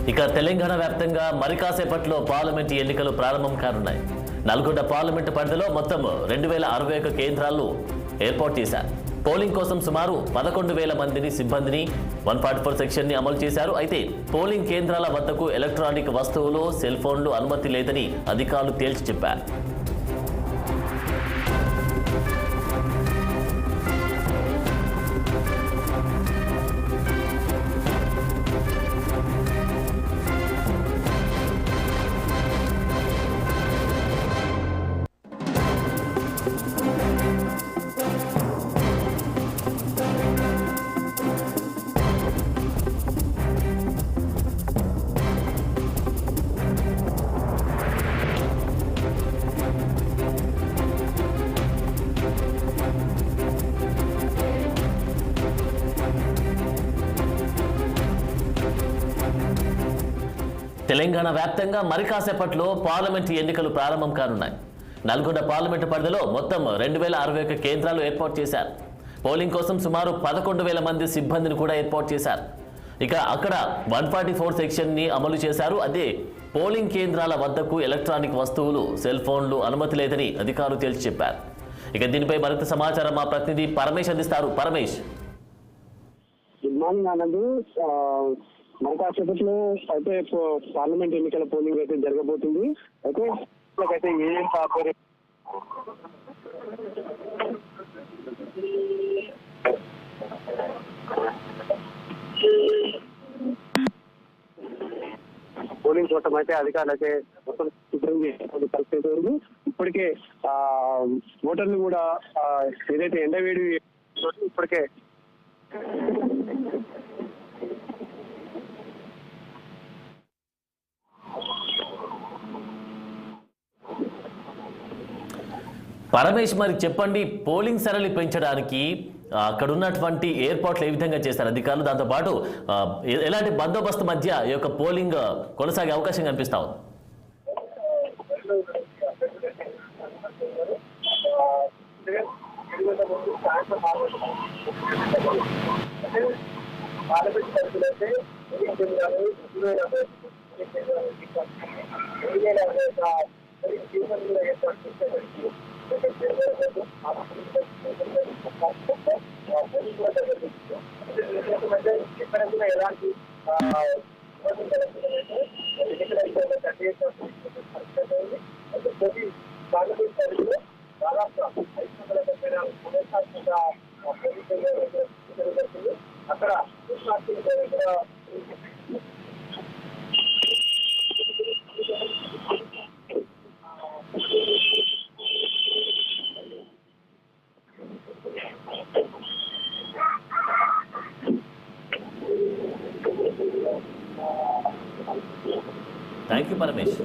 ఇక తెలంగాణ వ్యాప్తంగా మరి కాసేపట్లో పార్లమెంటు ఎన్నికలు ప్రారంభం కానున్నాయి. నల్గొండ పార్లమెంటు పరిధిలో మొత్తం 2061 కేంద్రాలను ఏర్పాటు చేశారు. పోలింగ్ కోసం సుమారు 11,000 మందిని సిబ్బందిని 144 సెక్షన్ ని అమలు చేశారు. అయితే పోలింగ్ కేంద్రాల వద్దకు ఎలక్ట్రానిక్ వస్తువులు, సెల్ ఫోన్లు అనుమతి లేదని అధికారులు తేల్చి చెప్పారు. తెలంగాణ వ్యాప్తంగా మరి కాసేపట్లో పార్లమెంటు ఎన్నికలు ప్రారంభం కానున్నాయి. నల్గొండ పార్లమెంటు పరిధిలో మొత్తం 2061 కేంద్రాలు ఏర్పాటు చేశారు. పోలింగ్ కోసం సుమారు 11,000 మంది సిబ్బందిని కూడా ఏర్పాటు చేశారు. ఇక అక్కడ 144 సెక్షన్ ని అమలు చేశారు. అదే పోలింగ్ కేంద్రాల వద్దకు ఎలక్ట్రానిక్ వస్తువులు, సెల్ ఫోన్లు అనుమతి లేదని అధికారులు తేల్చి చెప్పారు. ఇక దీనిపై మరింత సమాచారం మా ప్రతినిధి పరమేష్ అందిస్తారు. Paramesh, good morning Anand. మన కాసేపట్లో అయితే పార్లమెంట్ ఎన్నికల పోలింగ్ అయితే జరగబోతుంది. అయితే ఏం కార్పొరేట్ పోలింగ్ కోసం అయితే అధికారులు అయితే మొత్తం సిద్ధం చేసిన పరిస్థితి ఉంది. ఇప్పటికే ఓటర్లు కూడా ఏదైతే ఎండవేడి ఇప్పటికే పరమేష్, మరి చెప్పండి, పోలింగ్ సరళి పెంచడానికి అక్కడ ఉన్నటువంటి ఏర్పాట్లు ఏ విధంగా చేశారు అధికారులు? దాంతోపాటు ఎలాంటి బందోబస్తు మధ్య ఈ యొక్క పోలింగ్ కొనసాగే అవకాశం కనిపిస్తా ఉంది? ఎలాంటి అక్కడ థ్యాంక్ యూ పరమేష్.